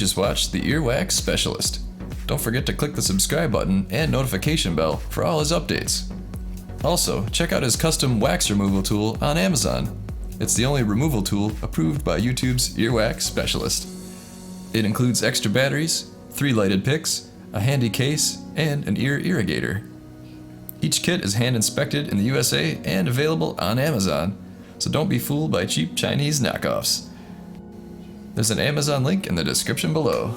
just watched The Earwax Specialist. Don't forget to click the subscribe button and notification bell for all his updates. Also, check out his custom wax removal tool on Amazon. It's the only removal tool approved by YouTube's Earwax Specialist. It includes extra batteries, 3 lighted picks, a handy case, and an ear irrigator. Each kit is hand inspected in the USA and available on Amazon, so don't be fooled by cheap Chinese knockoffs. There's an Amazon link in the description below.